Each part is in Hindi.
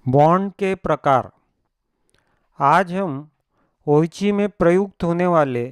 बॉन्ड के प्रकार। आज हम ओइची में प्रयुक्त होने वाले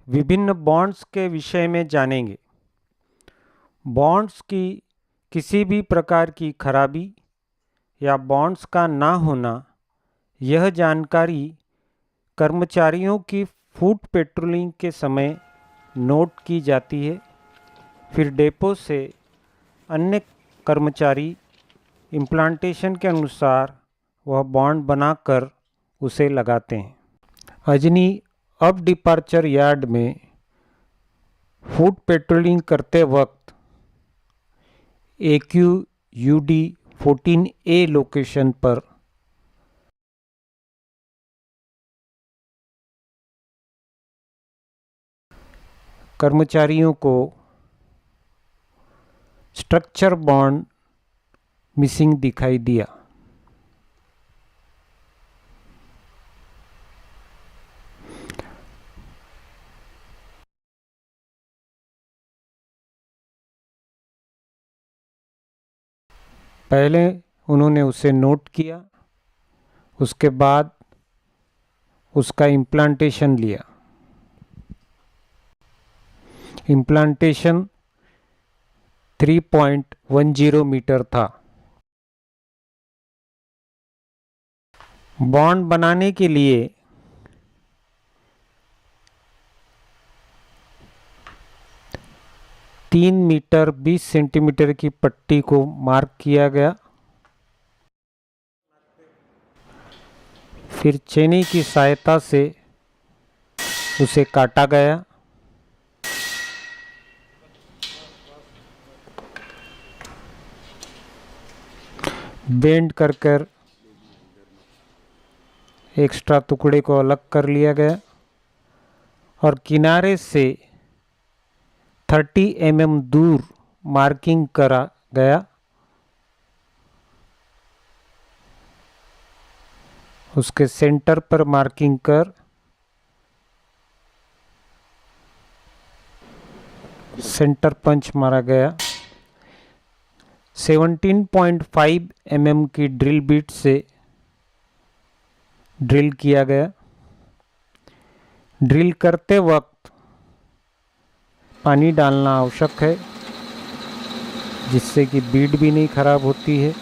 विभिन्न बॉन्ड्स के विषय में जानेंगे। बॉन्ड्स की किसी भी प्रकार की खराबी या बॉन्ड्स का ना होना, यह जानकारी कर्मचारियों की फूड पेट्रोलिंग के समय नोट की जाती है। फिर डिपो से अन्य कर्मचारी इम्प्लांटेशन के अनुसार वह बॉन्ड बनाकर उसे लगाते हैं। अजनी अब डिपार्चर यार्ड में फूड पेट्रोलिंग करते वक्त AQUD 14A लोकेशन पर कर्मचारियों को स्ट्रक्चर बॉन्ड मिसिंग दिखाई दिया। पहले उन्होंने उसे नोट किया, उसके बाद उसका इम्प्लांटेशन लिया। इम्प्लांटेशन 3.10 मीटर था। बॉन्ड बनाने के लिए तीन मीटर 20 सेंटीमीटर की पट्टी को मार्क किया गया। फिर छेनी की सहायता से उसे काटा गया। बेंड कर एक्स्ट्रा टुकड़े को अलग कर लिया गया और किनारे से 30 mm दूर मार्किंग करा गया। उसके सेंटर पर मार्किंग कर सेंटर पंच मारा गया। 17.5 mm की ड्रिल बिट से ड्रिल किया गया। ड्रिल करते वक्त पानी डालना आवश्यक है, जिससे कि बीड भी नहीं खराब होती है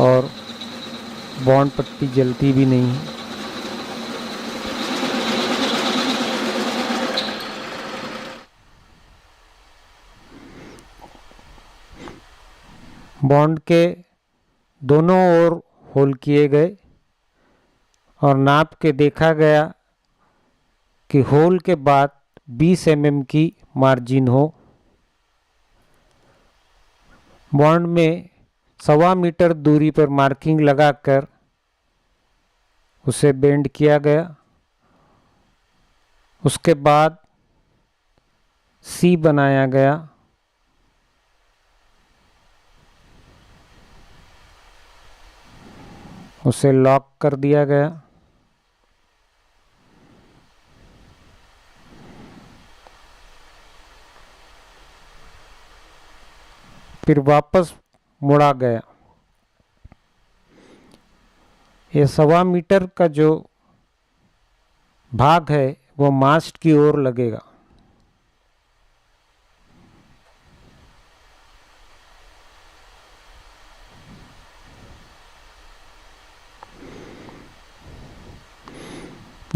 और बॉन्ड पट्टी जलती भी नहीं है। बॉन्ड के दोनों ओर होल किए गए और नाप के देखा गया कि होल के बाद 20 mm की मार्जिन हो। बॉन्ड में 1.25 मीटर दूरी पर मार्किंग लगाकर उसे बेंड किया गया। उसके बाद सी बनाया गया। उसे लॉक कर दिया गया। फिर वापस मुड़ा गया। ये 1.25 मीटर का जो भाग है वो मास्ट की ओर लगेगा।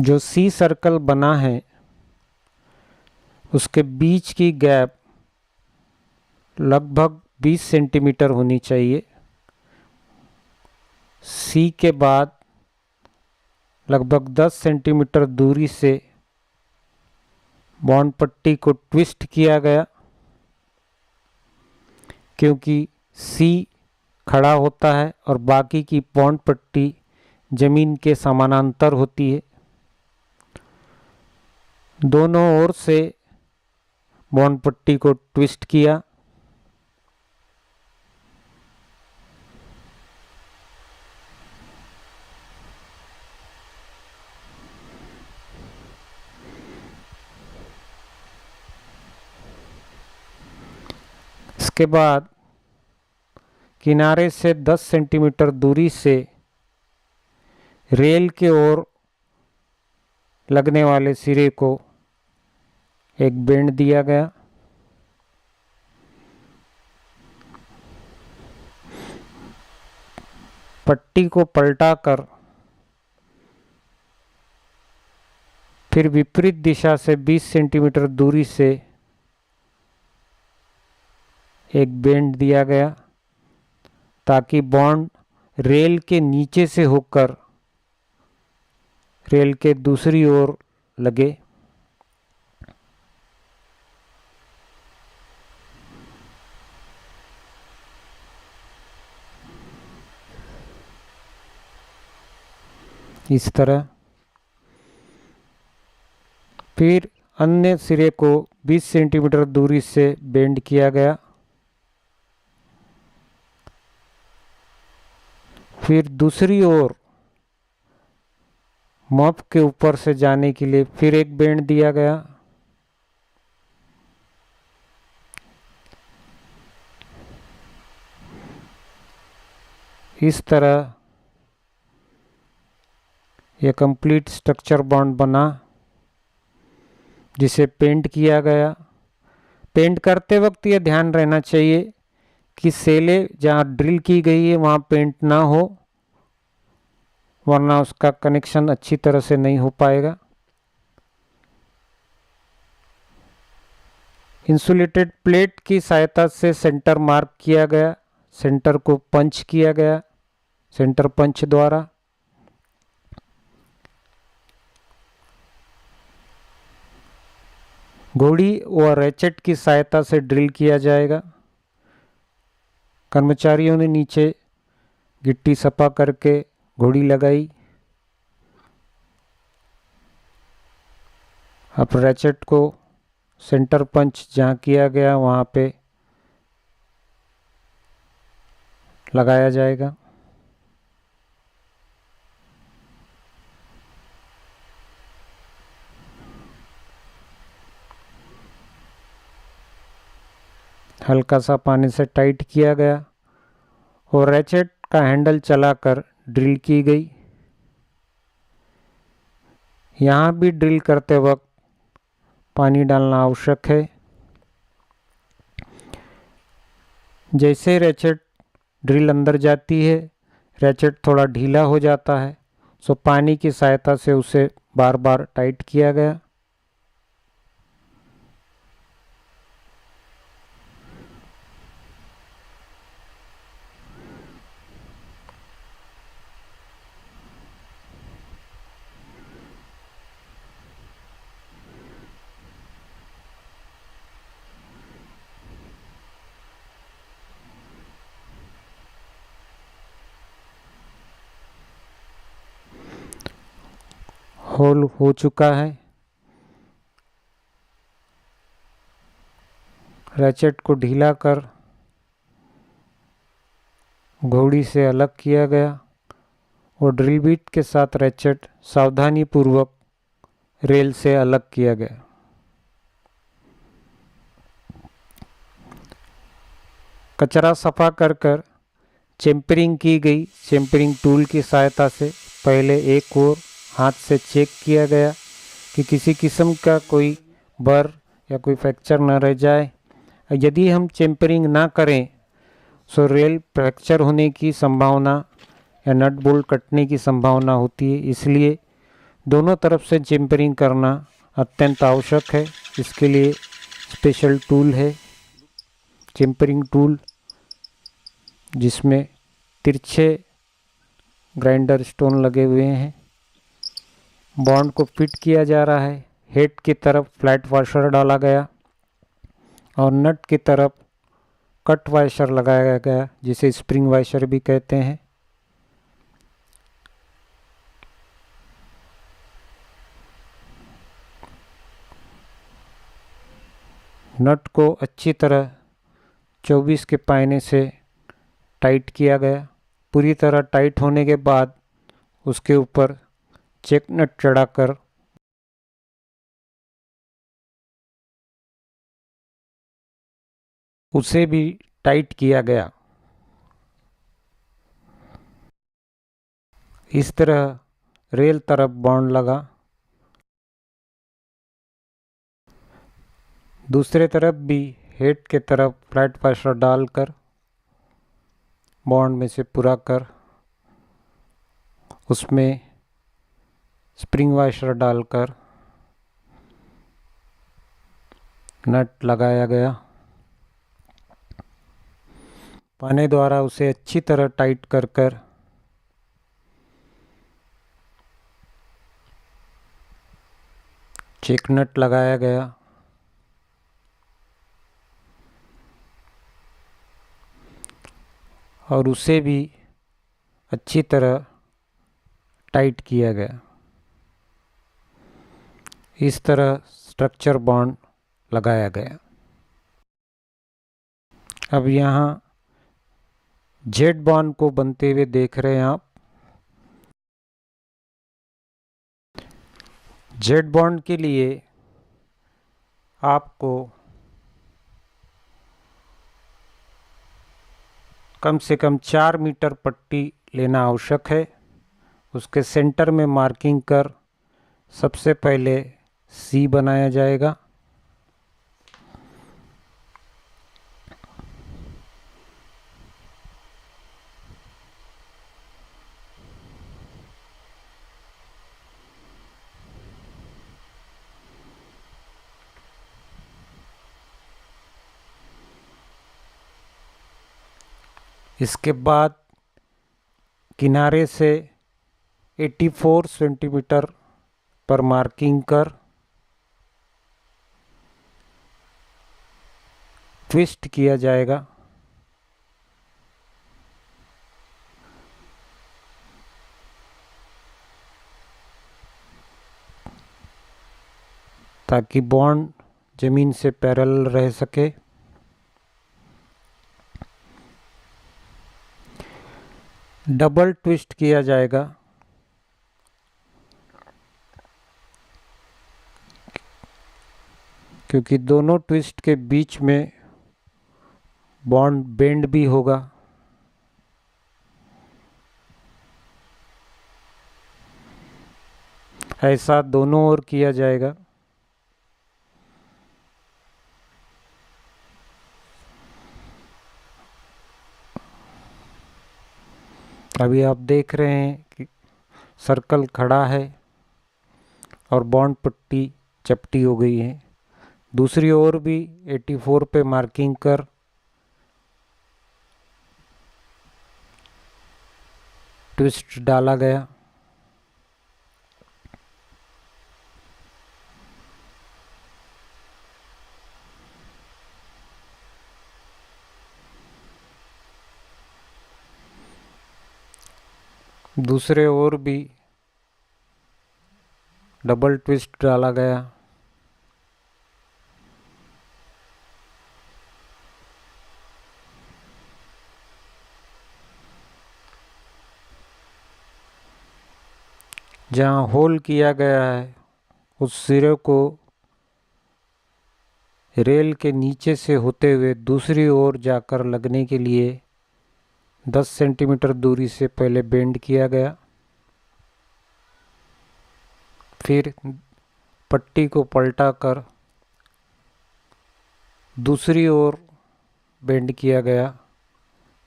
जो सी सर्कल बना है उसके बीच की गैप लगभग 20 सेंटीमीटर होनी चाहिए। सी के बाद लगभग 10 सेंटीमीटर दूरी से बॉन्ड पट्टी को ट्विस्ट किया गया, क्योंकि सी खड़ा होता है और बाकी की बॉन्ड पट्टी जमीन के समानांतर होती है। दोनों ओर से बॉन्ड पट्टी को ट्विस्ट किया। इसके बाद किनारे से 10 सेंटीमीटर दूरी से रेल के ओर लगने वाले सिरे को एक बेंड दिया गया। पट्टी को पलटाकर फिर विपरीत दिशा से 20 सेंटीमीटर दूरी से एक बेंड दिया गया ताकि बॉन्ड रेल के नीचे से होकर रेल के दूसरी ओर लगे। इस तरह फिर अन्य सिरे को 20 सेंटीमीटर दूरी से बेंड किया गया। फिर दूसरी ओर मॉप के ऊपर से जाने के लिए फिर एक बेंड दिया गया। इस तरह यह कंप्लीट स्ट्रक्चर बॉन्ड बना जिसे पेंट किया गया। पेंट करते वक्त यह ध्यान रहना चाहिए कि सेले जहाँ ड्रिल की गई है वहाँ पेंट ना हो, वरना उसका कनेक्शन अच्छी तरह से नहीं हो पाएगा। इंसुलेटेड प्लेट की सहायता से सेंटर मार्क किया गया। सेंटर को पंच किया गया सेंटर पंच द्वारा। घोड़ी व रैचेट की सहायता से ड्रिल किया जाएगा। कर्मचारियों ने नीचे गिट्टी सफा करके घोड़ी लगाई। अब रैचेट को सेंटर पंच जहाँ किया गया वहाँ पे लगाया जाएगा। हल्का सा पानी से टाइट किया गया और रैचेट का हैंडल चलाकर ड्रिल की गई। यहाँ भी ड्रिल करते वक्त पानी डालना आवश्यक है। जैसे रैचेट ड्रिल अंदर जाती है, रैचेट थोड़ा ढीला हो जाता है, सो पानी की सहायता से उसे बार बार टाइट किया गया। होल हो चुका है। रैचेट को ढीला कर घोड़ी से अलग किया गया और ड्रिल बिट के साथ रैचेट सावधानी पूर्वक रेल से अलग किया गया। कचरा सफा कर चेम्परिंग की गई। चेम्परिंग टूल की सहायता से पहले एक और हाथ से चेक किया गया कि किसी किस्म का कोई बर या कोई फ्रैक्चर न रह जाए। यदि हम चेम्परिंग ना करें तो रेल फ्रैक्चर होने की संभावना या नट बोल्ट कटने की संभावना होती है। इसलिए दोनों तरफ से चेम्परिंग करना अत्यंत आवश्यक है। इसके लिए स्पेशल टूल है, चेम्परिंग टूल, जिसमें तिरछे ग्राइंडर स्टोन लगे हुए हैं। बॉन्ड को फिट किया जा रहा है। हेड की तरफ फ्लैट वाशर डाला गया और नट की तरफ कट वाशर लगाया गया, जिसे स्प्रिंग वाशर भी कहते हैं। नट को अच्छी तरह 24 के पाइने से टाइट किया गया। पूरी तरह टाइट होने के बाद उसके ऊपर चेक नट चढ़ाकर उसे भी टाइट किया गया। इस तरह रेल तरफ बॉन्ड लगा, दूसरे तरफ भी हेड के तरफ फ्लैट वाशर डालकर बॉन्ड में से पूरा कर उसमें स्प्रिंग वाशर डालकर नट लगाया गया। पाने द्वारा उसे अच्छी तरह टाइट कर कर चेक नट लगाया गया। और उसे भी अच्छी तरह टाइट किया गया। इस तरह स्ट्रक्चर बॉन्ड लगाया गया। अब यहाँ जेड बॉन्ड को बनते हुए देख रहे हैं आप। जेड बॉन्ड के लिए आपको कम से कम 4 मीटर पट्टी लेना आवश्यक है। उसके सेंटर में मार्किंग कर सबसे पहले सी बनाया जाएगा। इसके बाद किनारे से 84 सेंटीमीटर पर मार्किंग कर ट्विस्ट किया जाएगा। ताकि बॉन्ड जमीन से पैरेलल रह सके। डबल ट्विस्ट किया जाएगा। क्योंकि दोनों ट्विस्ट के बीच में बॉन्ड बेंड भी होगा। ऐसा दोनों ओर किया जाएगा। अभी आप देख रहे हैं कि सर्कल खड़ा है और बॉन्ड पट्टी चपटी हो गई है। दूसरी ओर भी 84 पे मार्किंग कर ट्विस्ट डाला गया। दूसरे ओर भी डबल ट्विस्ट डाला गया। जहाँ होल किया गया है उस सिरे को रेल के नीचे से होते हुए दूसरी ओर जाकर लगने के लिए 10 सेंटीमीटर दूरी से पहले बेंड किया गया। फिर पट्टी को पलटाकर दूसरी ओर बेंड किया गया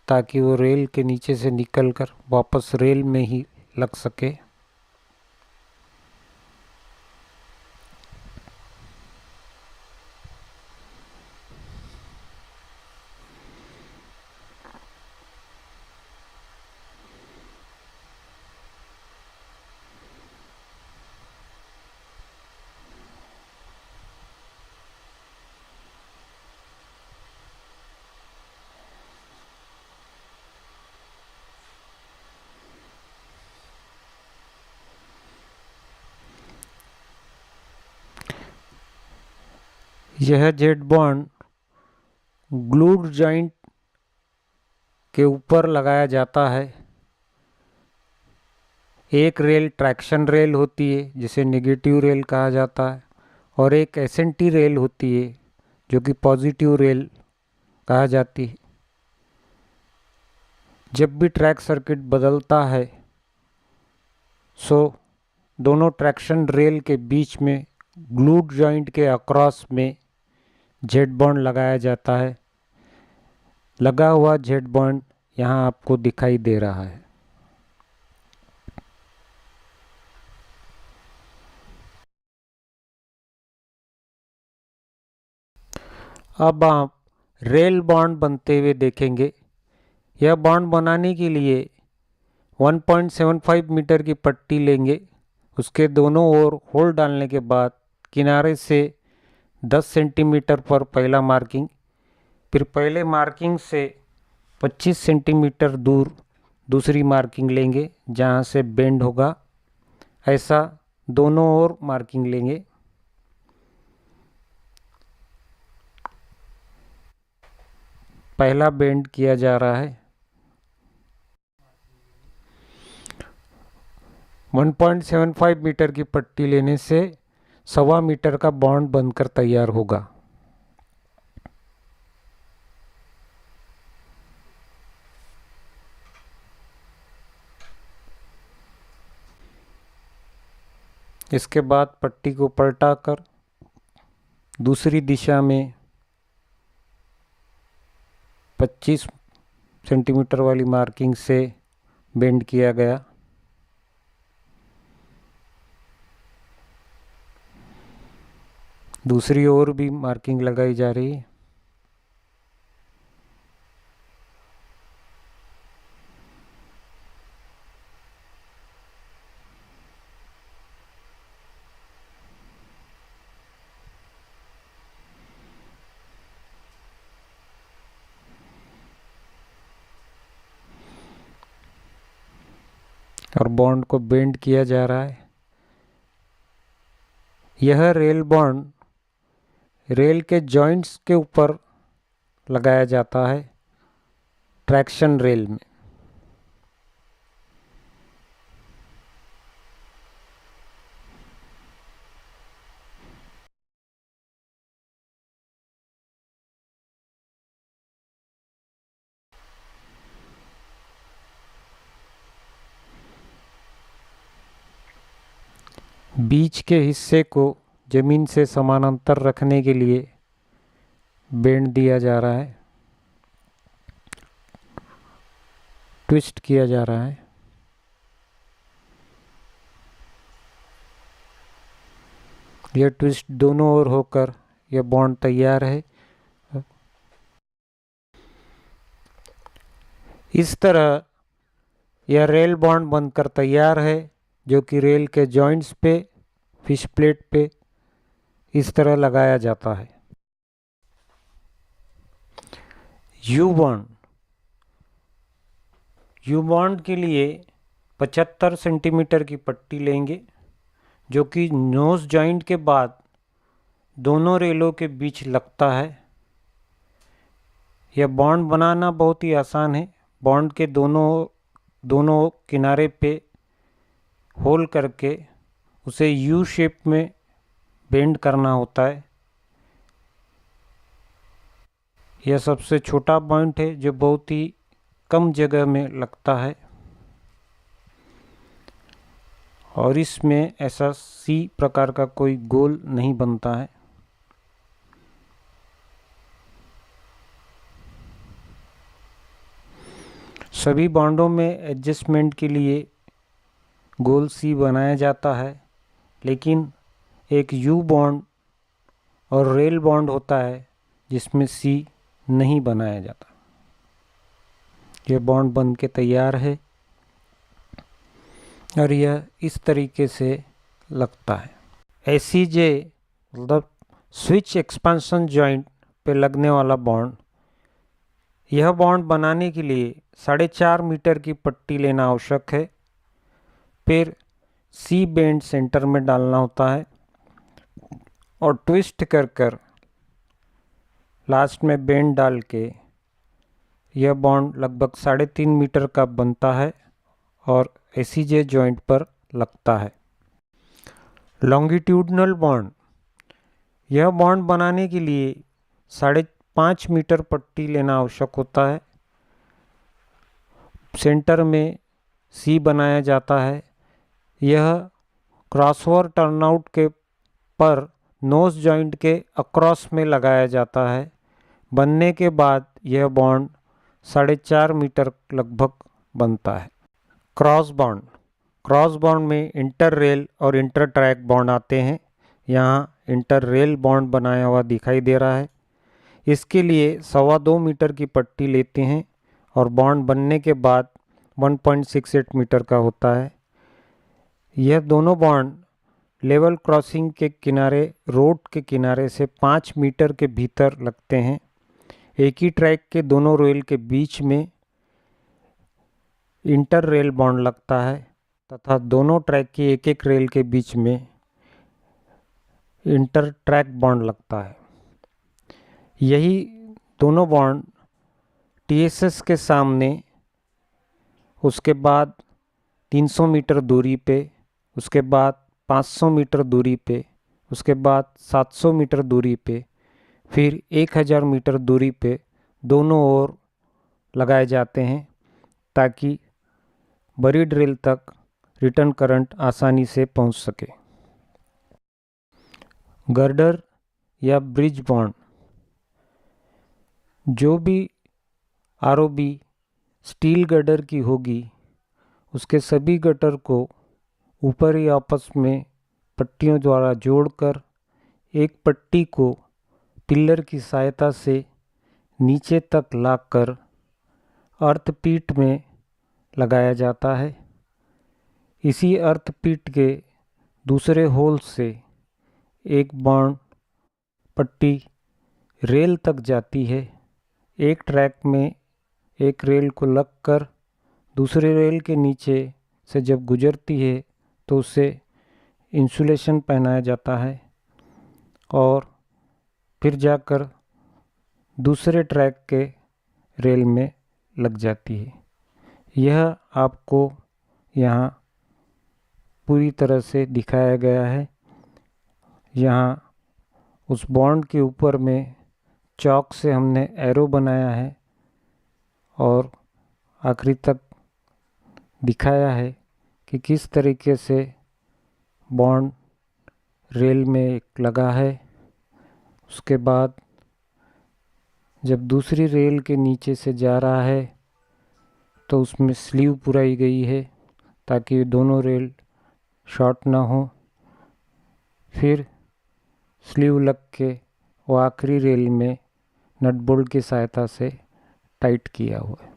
ताकि वो रेल के नीचे से निकलकर वापस रेल में ही लग सके। यह जेड बॉन्ड ग्लूड जॉइंट के ऊपर लगाया जाता है। एक रेल ट्रैक्शन रेल होती है जिसे नेगेटिव रेल कहा जाता है और एक एसेंटी रेल होती है जो कि पॉजिटिव रेल कहा जाती है। जब भी ट्रैक सर्किट बदलता है सो दोनों ट्रैक्शन रेल के बीच में ग्लूड जॉइंट के अक्रॉस में जेट बॉन्ड लगाया जाता है। लगा हुआ जेट बॉन्ड यहाँ आपको दिखाई दे रहा है। अब आप रेल बॉन्ड बनते हुए देखेंगे। यह बॉन्ड बनाने के लिए 1.75 मीटर की पट्टी लेंगे। उसके दोनों ओर होल डालने के बाद किनारे से 10 सेंटीमीटर पर पहला मार्किंग, फिर पहले मार्किंग से 25 सेंटीमीटर दूर दूसरी मार्किंग लेंगे जहाँ से बेंड होगा। ऐसा दोनों ओर मार्किंग लेंगे। पहला बेंड किया जा रहा है। 1.75 मीटर की पट्टी लेने से 1.25 मीटर का बॉन्ड बनकर तैयार होगा। इसके बाद पट्टी को पलटाकर दूसरी दिशा में 25 सेंटीमीटर वाली मार्किंग से बेंड किया गया। दूसरी ओर भी मार्किंग लगाई जा रही है। और बॉन्ड को बेंड किया जा रहा है। यह रेल बॉन्ड रेल के जॉइंट्स के ऊपर लगाया जाता है ट्रैक्शन रेल में। बीच के हिस्से को जमीन से समानांतर रखने के लिए बेंड दिया जा रहा है, ट्विस्ट किया जा रहा है। यह ट्विस्ट दोनों ओर होकर यह बॉन्ड तैयार है। इस तरह यह रेल बॉन्ड बनकर तैयार है, जो कि रेल के जॉइंट्स पे फिश प्लेट पे इस तरह लगाया जाता है। यू बॉन्ड के लिए 75 सेंटीमीटर की पट्टी लेंगे, जो कि नोज जॉइंट के बाद दोनों रेलों के बीच लगता है। यह बॉन्ड बनाना बहुत ही आसान है। बॉन्ड के दोनों किनारे पे होल करके उसे यू शेप में बेंड करना होता है। यह सबसे छोटा पॉइंट है जो बहुत ही कम जगह में लगता है और इसमें ऐसा सी प्रकार का कोई गोल नहीं बनता है। सभी बॉन्डों में एडजस्टमेंट के लिए गोल सी बनाया जाता है, लेकिन एक यू बॉन्ड और रेल बॉन्ड होता है जिसमें सी नहीं बनाया जाता। यह बॉन्ड बन के तैयार है और यह इस तरीके से लगता है। एसीजे मतलब स्विच एक्सपेंशन जॉइंट पे लगने वाला बॉन्ड। यह बॉन्ड बनाने के लिए 4.5 मीटर की पट्टी लेना आवश्यक है। फिर सी बेंड सेंटर में डालना होता है और ट्विस्ट कर लास्ट में बेंड डाल के यह बॉन्ड लगभग 3.5 मीटर का बनता है और एसीजे जॉइंट पर लगता है। Longitudinal bond. यह बॉन्ड बनाने के लिए 5.5 मीटर पट्टी लेना आवश्यक होता है। सेंटर में सी बनाया जाता है। यह क्रॉसओवर टर्नआउट के पर नोज जॉइंट के अक्रॉस में लगाया जाता है। बनने के बाद यह बॉन्ड 4.5 मीटर लगभग बनता है। क्रॉस बॉन्ड में इंटर रेल और इंटर ट्रैक बॉन्ड आते हैं। यहाँ इंटर रेल बॉन्ड बनाया हुआ दिखाई दे रहा है। इसके लिए 2.25 मीटर की पट्टी लेते हैं और बॉन्ड बनने के बाद 1.68 मीटर का होता है। यह दोनों बॉन्ड लेवल क्रॉसिंग के किनारे, रोड के किनारे से 5 मीटर के भीतर लगते हैं। एक ही ट्रैक के दोनों रेल के बीच में इंटर रेल बॉन्ड लगता है तथा दोनों ट्रैक की एक एक रेल के बीच में इंटर ट्रैक बॉन्ड लगता है। यही दोनों बॉन्ड टीएसएस के सामने, उसके बाद 300 मीटर दूरी पे, उसके बाद 500 मीटर दूरी पे, उसके बाद 700 मीटर दूरी पे, फिर 1000 मीटर दूरी पे दोनों ओर लगाए जाते हैं ताकि बरीड रेल तक रिटर्न करंट आसानी से पहुंच सके। गर्डर या ब्रिज बॉन्ड, जो भी आरओबी स्टील गर्डर की होगी उसके सभी गटर को ऊपर ही आपस में पट्टियों द्वारा जोड़कर एक पट्टी को पिलर की सहायता से नीचे तक लाकर अर्थपीठ में लगाया जाता है। इसी अर्थपीठ के दूसरे होल से एक बॉन्ड पट्टी रेल तक जाती है। एक ट्रैक में एक रेल को लगकर दूसरे रेल के नीचे से जब गुजरती है तो उसे इंसुलेशन पहनाया जाता है और फिर जाकर दूसरे ट्रैक के रेल में लग जाती है। यह आपको यहाँ पूरी तरह से दिखाया गया है। यहाँ उस बॉन्ड के ऊपर में चॉक से हमने एरो बनाया है और आखिरी तक दिखाया है कि किस तरीके से बॉन्ड रेल में लगा है। उसके बाद जब दूसरी रेल के नीचे से जा रहा है तो उसमें स्लीव पुराई गई है ताकि दोनों रेल शॉर्ट ना हो। फिर स्लीव लग के वो आखिरी रेल में नट बोल्ट की सहायता से टाइट किया हुआ है।